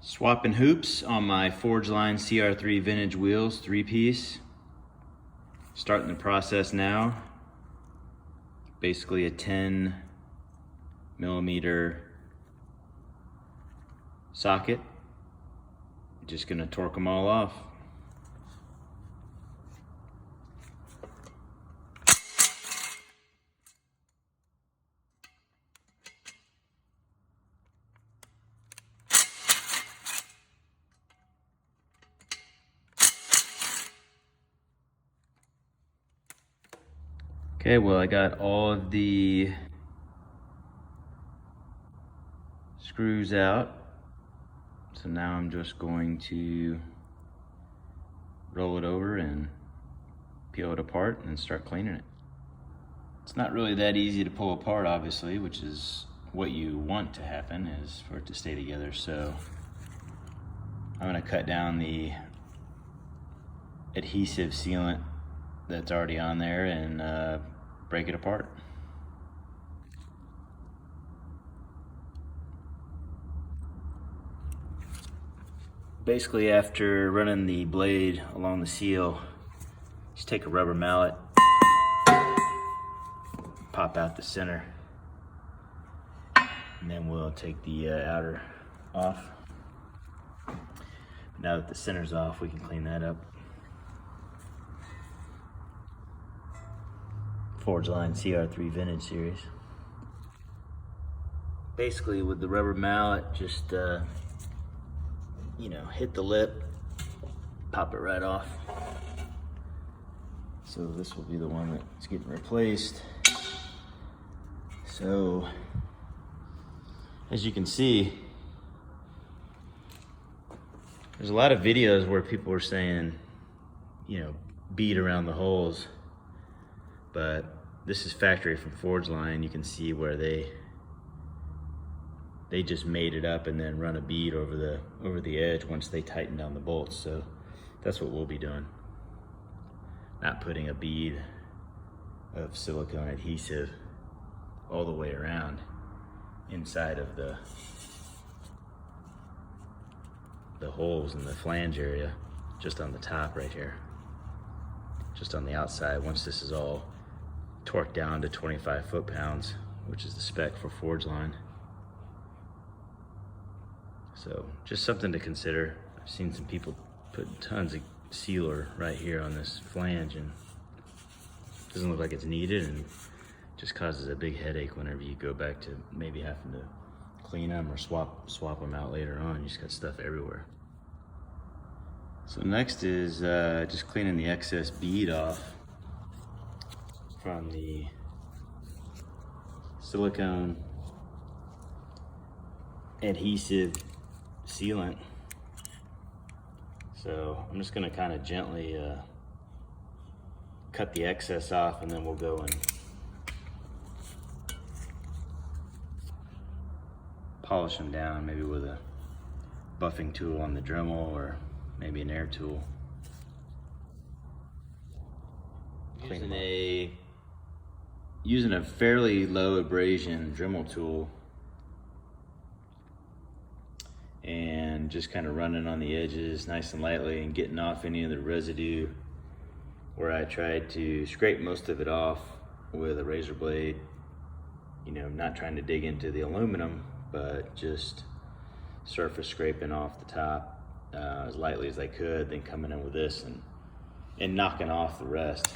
Swapping hoops on my Forgeline CR3 vintage wheels, 3-piece. Starting the process now. Basically a 10 millimeter socket. Just gonna torque them all off. Okay, well, I got all of the screws out. So now I'm just going to roll it over and peel it apart and start cleaning it. It's not really that easy to pull apart, obviously, which is what you want to happen, is for it to stay together. So I'm gonna cut down the adhesive sealant that's already on there and break it apart. Basically, after running the blade along the seal, just take a rubber mallet, pop out the center, and then we'll take the outer off. Now that the center's off, we can clean that up. Forgeline CR3 Vintage Series. Basically, with the rubber mallet, just hit the lip, pop it right off. So this will be the one that's getting replaced. So, as you can see, there's a lot of videos where people are saying, bead around the holes. But this is factory from Forgeline. You can see where they just made it up and then run a bead over the edge once they tighten down the bolts. So that's what we'll be doing. Not putting a bead of silicone adhesive all the way around inside of the holes in the flange area, just on the top right here, just on the outside. Once this is all torqued down to 25 foot-pounds, which is the spec for Forgeline. So just something to consider. I've seen some people put tons of sealer right here on this flange and it doesn't look like it's needed, and just causes a big headache whenever you go back to maybe having to clean them or swap them out later on. You just got stuff everywhere. So next is just cleaning the excess bead off from the silicone adhesive sealant. So I'm just gonna kind of gently cut the excess off, and then we'll go and polish them down, maybe with a buffing tool on the Dremel or maybe an air tool. Using a fairly low abrasion Dremel tool and just kind of running on the edges nice and lightly and getting off any of the residue, where I tried to scrape most of it off with a razor blade, not trying to dig into the aluminum, but just surface scraping off the top as lightly as I could, then coming in with this and knocking off the rest.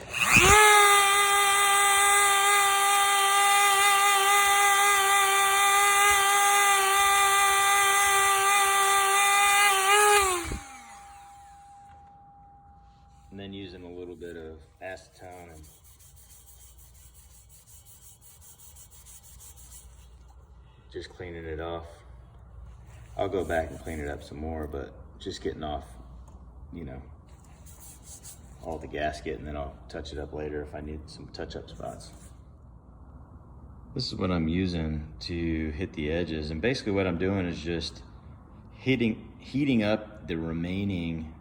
And then using a little bit of acetone and just cleaning it off. I'll go back and clean it up some more, but just getting off, all the gasket, and then I'll touch it up later if I need some touch-up spots. This is what I'm using to hit the edges, and basically what I'm doing is just heating up the remaining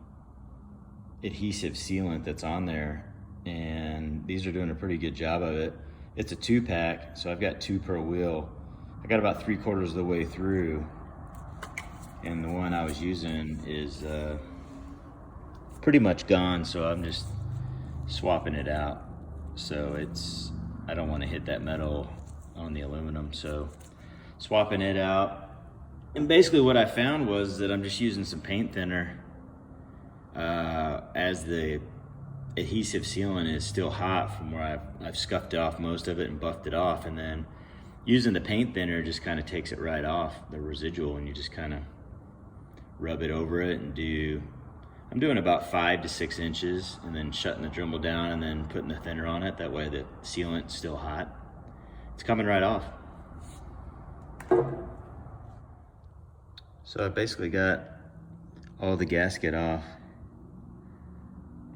adhesive sealant that's on there, and these are doing a pretty good job of it. It's a 2-pack, so I've got 2 per wheel. I got about 3/4 of the way through, and the one I was using is pretty much gone, so I'm just swapping it out. So I don't want to hit that metal on the aluminum, so swapping it out. And basically what I found was that I'm just using some paint thinner as the adhesive sealant is still hot from where I've scuffed off most of it and buffed it off, and then using the paint thinner just kind of takes it right off, the residual, and you just kind of rub it over it and I'm doing about 5 to 6 inches and then shutting the Dremel down and then putting the thinner on it. That way the sealant's still hot. It's coming right off. So I basically got all the gasket off,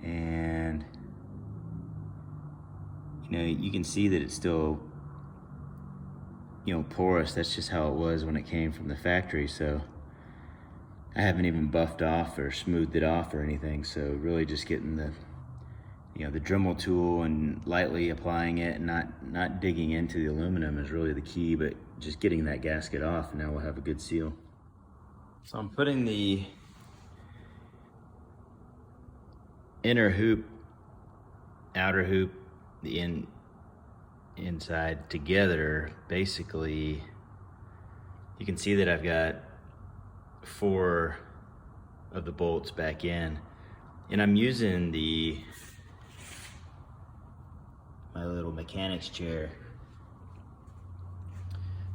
and you can see that it's still porous. That's just how it was when it came from the factory. So I haven't even buffed off or smoothed it off or anything. So really just getting the the Dremel tool and lightly applying it and not digging into the aluminum is really the key, but just getting that gasket off, and now we'll have a good seal. So I'm putting the inner hoop, outer hoop, the inside together. Basically, you can see that I've got 4 of the bolts back in, and I'm using my little mechanics chair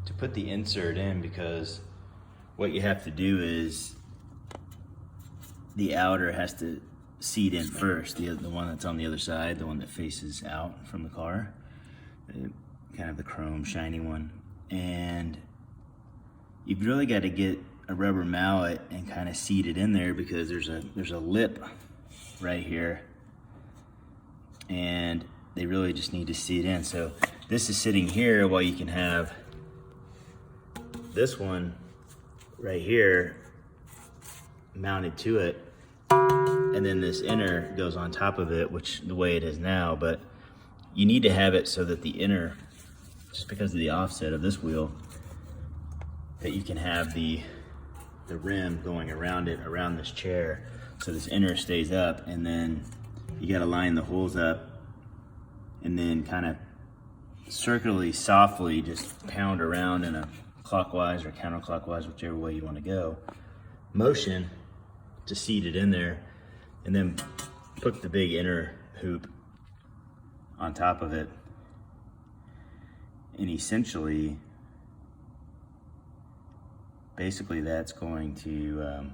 to put the insert in, because what you have to do is the outer has to seat in first, the one that's on the other side, the one that faces out from the car, kind of the chrome shiny one. And you've really got to get a rubber mallet and kind of seat it in there, because there's a lip right here, and they really just need to seat in. So this is sitting here while you can have this one right here mounted to it, and then this inner goes on top of it, which the way it is now. But you need to have it so that the inner, just because of the offset of this wheel, that you can have the rim going around it, around this chair, so this inner stays up. And then you got to line the holes up, and then kind of circularly, softly just pound around in a clockwise or counterclockwise, whichever way you want to go, motion to seat it in there, and then put the big inner hoop on top of it. And essentially, basically that's going to,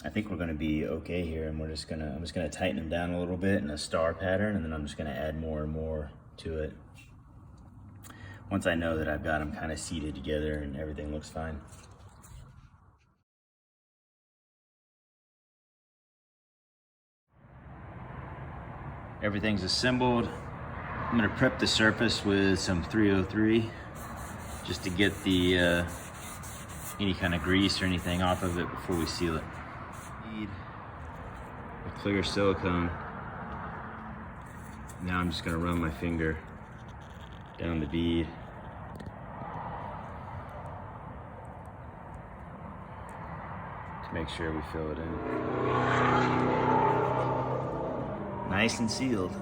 I think we're going to be okay here, and I'm just gonna tighten them down a little bit in a star pattern, and then I'm just going to add more and more to it once I know that I've got them kind of seated together and everything looks fine. Everything's assembled. I'm going to prep the surface with some 303 just to get the any kind of grease or anything off of it before we seal it. Need a clear silicone. Now I'm just going to run my finger down the bead. To make sure we fill it in. Nice and sealed.